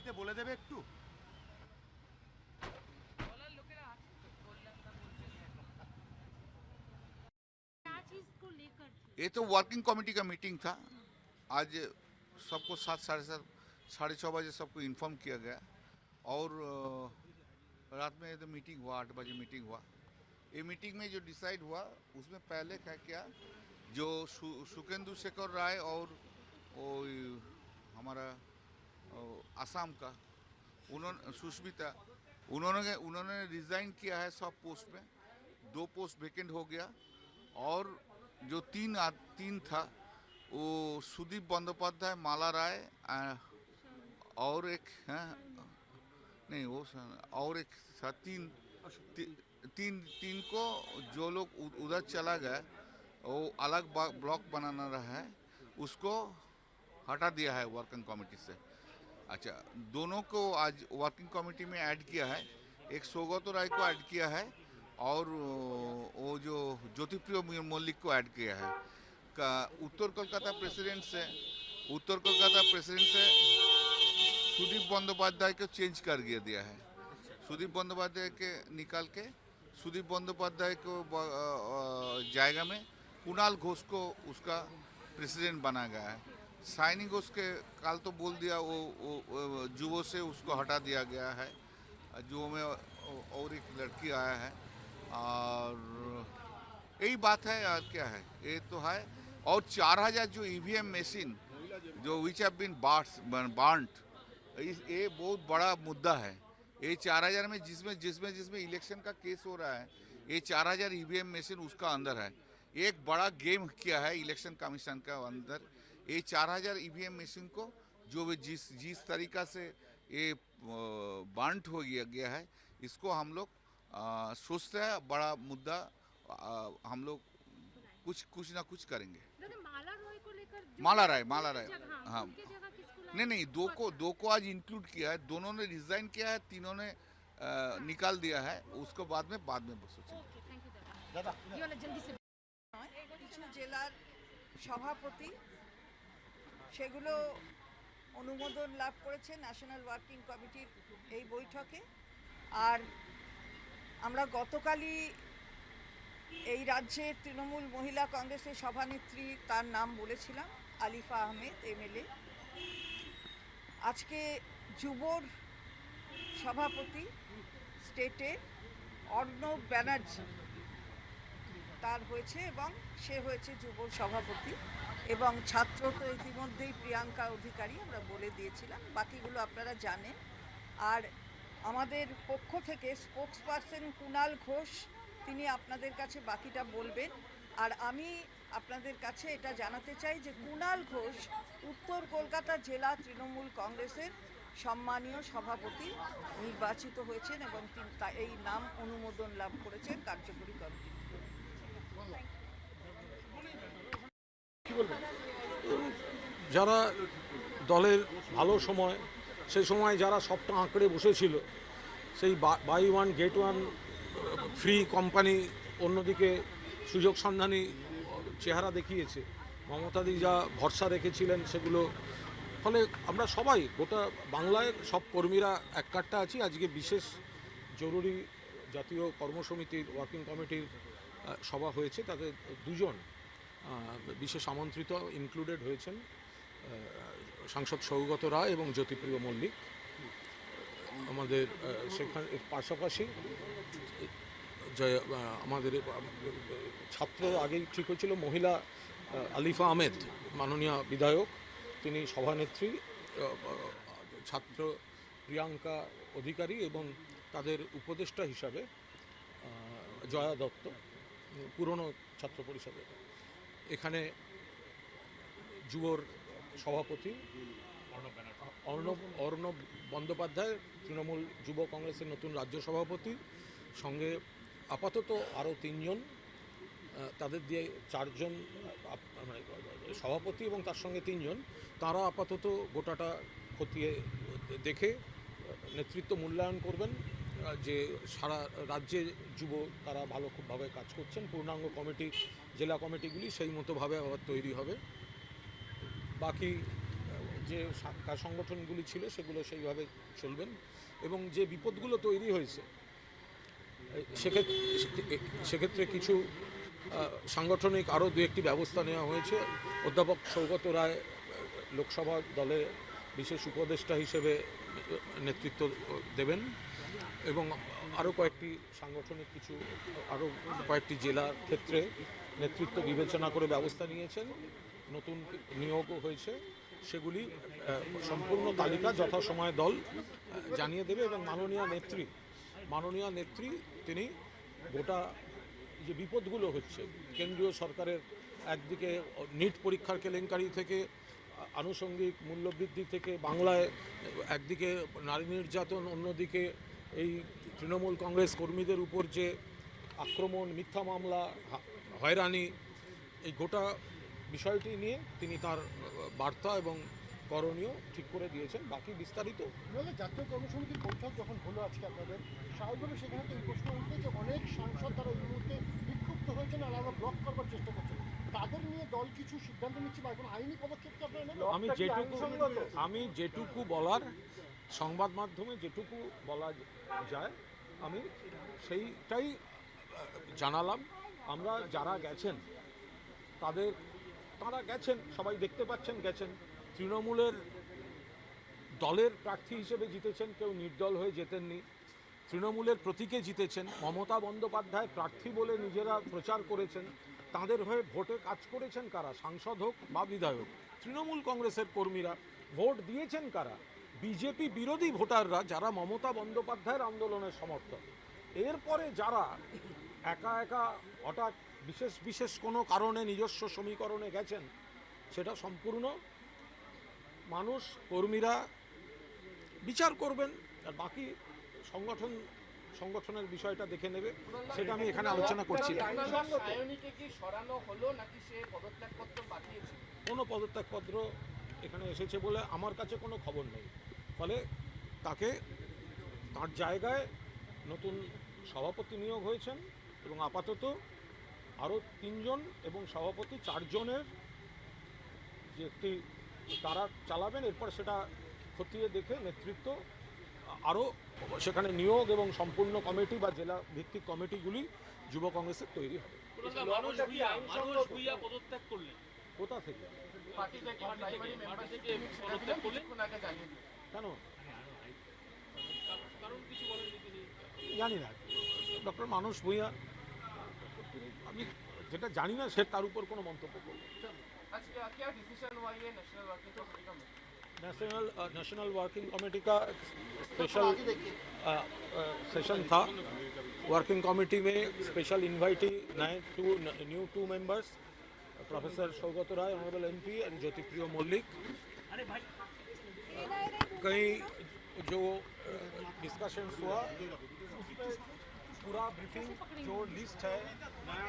হিন্দিতে বলে দেবে একটু। क्या चीज को लेकर थी? ये तो वर्किंग कमेटी का मीटिंग था आज। सबको 7, 7:30, 6:30 बजे सबको इन्फॉर्म किया गया और रात में तो मीटिंग हुआ, 8 बजे मीटिंग हुआ। ये मीटिंग में जो डिसाइड हुआ उसमें पहले क्या जो सुकेंदु शेखर राय और वो हमारा आसाम का उन्होंने सुष्मिता उन्होंने उन्होंने रिज़ाइन किया है सब पोस्ट में। 2 पोस्ट वेकेंट हो गया और जो तीन था वो सुदीप बंदोपाध्याय, माला राय और एक है नहीं वो और एक था तीन को जो लोग उधर चला गया वो अलग ब्लॉक बनाना रहा है उसको हटा दिया है वर्किंग कमेटी से। अच्छा, दोनों को आज वर्किंग कमेटी में ऐड किया है। एक सौगत राय को ऐड किया है और वो जो ज्योतिप्रिय मल्लिक को ऐड किया है। का उत्तर कोलकाता प्रेसिडेंट से सुदीप बंदोपाध्याय को चेंज कर दिया है। सुदीप बंदोपाध्याय के निकाल के सुदीप बंदोपाध्याय को जाएगा में कुणाल घोष को उसका प्रेसिडेंट बना गया है। साइनिंग उसके काल तो बोल दिया वो जुवो से उसको हटा दिया गया है। जुवो में और एक लड़की आया है और यही बात है। और क्या है ये तो है। और 4000 जो ईवीएम मशीन जो विच हैव बीन बार्न्ट, ये बहुत बड़ा मुद्दा है। ये 4000 में जिसमें इलेक्शन का केस हो रहा है, ये 4000 ईवीएम मशीन उसका अंदर है। एक बड़ा गेम किया है इलेक्शन कमीशन का अंदर। ये 4000 ईवीएम मशीन को जो भी जिस तरीका से ये बांट हो गया है, इसको हम लोग सोचते हैं बड़ा मुद्दा। हम लोग कुछ ना कुछ करेंगे। माला रॉय को लेकर माला राय हाँ नहीं दो को आज इंक्लूड किया है। दोनों ने रिजाइन किया है, तीनों ने निकाल दिया है। उसको बाद में सोचेंगे। কিছু জেলার সভাপতি সেগুলো অনুমোদন লাভ করেছে ন্যাশনাল ওয়ার্কিং কমিটির এই বৈঠকে। আর আমরা গতকালই এই রাজ্যের তৃণমূল মহিলা কংগ্রেসের সভানেত্রী তার নাম বলেছিলাম, আলিফা আহমেদ এমএলএ। আজকে যুবর সভাপতি স্টেটে অর্ণব ব্যানার্জি তার হয়েছে এবং সে হয়েছে যুবর সভাপতি। এবং ছাত্র তো ইতিমধ্যেই প্রিয়াঙ্কা অধিকারী আমরা বলে দিয়েছিলাম, বাকিগুলো আপনারা জানেন। আর আমাদের পক্ষ থেকে স্পোক্সপারসন কুণাল ঘোষ তিনি আপনাদের কাছে বাকিটা বলবেন। আর আমি আপনাদের কাছে এটা জানাতে চাই যে কুণাল ঘোষ উত্তর কলকাতা জেলা তৃণমূল কংগ্রেসের সম্মানীয় সভাপতি নির্বাচিত হয়েছেন এবং তিনি এই নাম অনুমোদন লাভ করেছেন কার্যকরী কমিটি। যারা দলের ভালো সময় সেই সময় যারা সবটা আঁকড়ে বসেছিল, সেই buy one get one free company অন্যদিকে সুযোগ সন্ধানী চেহারা দেখিয়েছে। মমতাদি যা ভরসা রেখেছিলেন সেগুলো ফলে আমরা সবাই গোটা বাংলায় সব কর্মীরা এক কাট্টা আছি। আজকে বিশেষ জরুরি জাতীয় কর্মসমিতির ওয়ার্কিং কমিটির সভা হয়েছে, তাতে 2 জন বিশেষ আমন্ত্রিত ইনক্লুডেড হয়েছেন সাংসদ সৌগত রায় এবং জ্যোতিপ্রিয় মল্লিক। আমাদের সেখানে পাশাপাশি যে আমাদের ছাত্র আগেই ঠিক হয়েছিল মহিলা আলিফা আহমেদ মাননীয় বিধায়ক, তিনি সভানেত্রী, ছাত্র প্রিয়াঙ্কা অধিকারী এবং তাদের উপদেষ্টা হিসাবে জয়া দত্ত পুরনো ছাত্র পরিষদের। এখানে যুবর সভাপতি অর্ণব বন্দ্যোপাধ্যায় তৃণমূল যুব কংগ্রেসের নতুন রাজ্য সভাপতি, সঙ্গে আপাতত আরও 3 জন, তাদের দিয়ে 4 জন মানে সভাপতি এবং তার সঙ্গে 3 জন, তারা আপাতত গোটাটা খতিয়ে দেখে নেতৃত্ব মূল্যায়ন করবেন যে সারা রাজ্যে যুব তারা খুবভাবে কাজ করছেন। পূর্ণাঙ্গ কমিটি জেলা কমিটিগুলি সেই মতোভাবে আবার তৈরি হবে। বাকি যে সংগঠনগুলি ছিল সেগুলো সেইভাবে চলবেন এবং যে বিপদগুলো তৈরি হয়েছে সেক্ষেত্রে কিছু সাংগঠনিক আরও দু একটি ব্যবস্থা নেওয়া হয়েছে। অধ্যাপক সৌগত রায় লোকসভা দলে বিশেষ উপদেষ্টা হিসেবে নেতৃত্ব দেবেন এবং আরও কয়েকটি সাংগঠনিক আরও কয়েকটি জেলার ক্ষেত্রে নেতৃত্ব বিবেচনা করে ব্যবস্থা নিয়েছেন। নতুন নিয়োগও হয়েছে, সেগুলি সম্পূর্ণ তালিকা যথাসময়ে দল জানিয়ে দেবে এবং মাননীয় নেত্রী তিনি গোটা যে বিপদগুলো হচ্ছে কেন্দ্রীয় সরকারের একদিকে নিট পরীক্ষার কেলেঙ্কারি থেকে আনুষঙ্গিক মূল্যবৃদ্ধি থেকে বাংলায় একদিকে নারী নির্যাতন, অন্যদিকে এই তৃণমূল কংগ্রেস কর্মীদের উপর যে আক্রমণ, মিথ্যা মামলা, হয়রানি, এই গোটা বিষয়টি নিয়ে তিনি তার বার্তা এবং করণীয় ঠিক করে দিয়েছেন। বাকি বিস্তারিত জাতীয় কর্মসমিতির বৈঠক যখন হলো আজকে আপনাদের, স্বাভাবিকভাবে সেখানে তো এই প্রশ্ন উঠবে যে অনেক সাংসদ তারা এই মুহূর্তে বিক্ষুব্ধ হয়েছেন আর আমরা ব্লক করবার চেষ্টা করছেন, তাদের নিয়ে দল কিছু সিদ্ধান্ত নিচ্ছে বা এখন আইনি পদক্ষেপ কি আপনারা নেবেন? আমি যেটুকু বলার সংবাদ মাধ্যমে যেটুকু বলা যায় আমি সেইটাই জানালাম। আমরা যারা গেছেন তারা গেছেন, সবাই দেখতে পাচ্ছেন গেছেন। তৃণমূলের দলের প্রার্থী হিসেবে জিতেছেন, কেউ নির্দল হয়ে জেতেননি। তৃণমূলের প্রতীকে জিতেছেন। মমতা বন্দ্যোপাধ্যায় প্রার্থী বলে নিজেরা প্রচার করেছেন। তাদের হয়ে ভোটে কাজ করেছেন কারা? সাংসদ হোক বা বিধায়ক। তৃণমূল কংগ্রেসের কর্মীরা ভোট দিয়েছেন কারা? বিজেপি বিরোধী ভোটাররা, যারা মমতা বন্দ্যোপাধ্যায়ের আন্দোলনের সমর্থক। এরপরে যারা একা একা হঠাৎ বিশেষ কোনো কারণে নিজস্ব সমীকরণে গেছেন, সেটা সম্পূর্ণ মানুষ, কর্মীরা বিচার করবেন। আর বাকি সংগঠনের বিষয়টা দেখে নেবে, সেটা আমি এখানে আলোচনা করছি না। কোনো পদত্যাগপত্র এখানে এসেছে বলে আমার কাছে কোনো খবর নেই। ফলে তাকে তার জায়গায় নতুন সভাপতি নিয়োগ হয়েছেন এবং আপাতত আরও 3 জন এবং সভাপতি 4 জনের যে একটি তারা চালাবেন। এরপর সেটা খতিয়ে দেখে নেতৃত্ব আরও সেখানে নিয়োগ এবং সম্পূর্ণ কমিটি বা জেলা ভিত্তিক কমিটিগুলি যুব কংগ্রেসের তৈরি হবে। কোথা থেকে? কেন জানি না। ডক্টর মানস ভূঁইয়া, আমি যেটা জানি না সে তার উপর কোনো মন্তব্য করব। नेशनल वर्किंग कमेटी का स्पेशल सेशन था। वर्किंग कमेटी में special invitee new 2 members, professor Saugata Roy honourable MP and Jyotipriya Mallick. कहीं जो डिस्कशंस हुआ, पूरा ब्रीफिंग जो लिस्ट है नया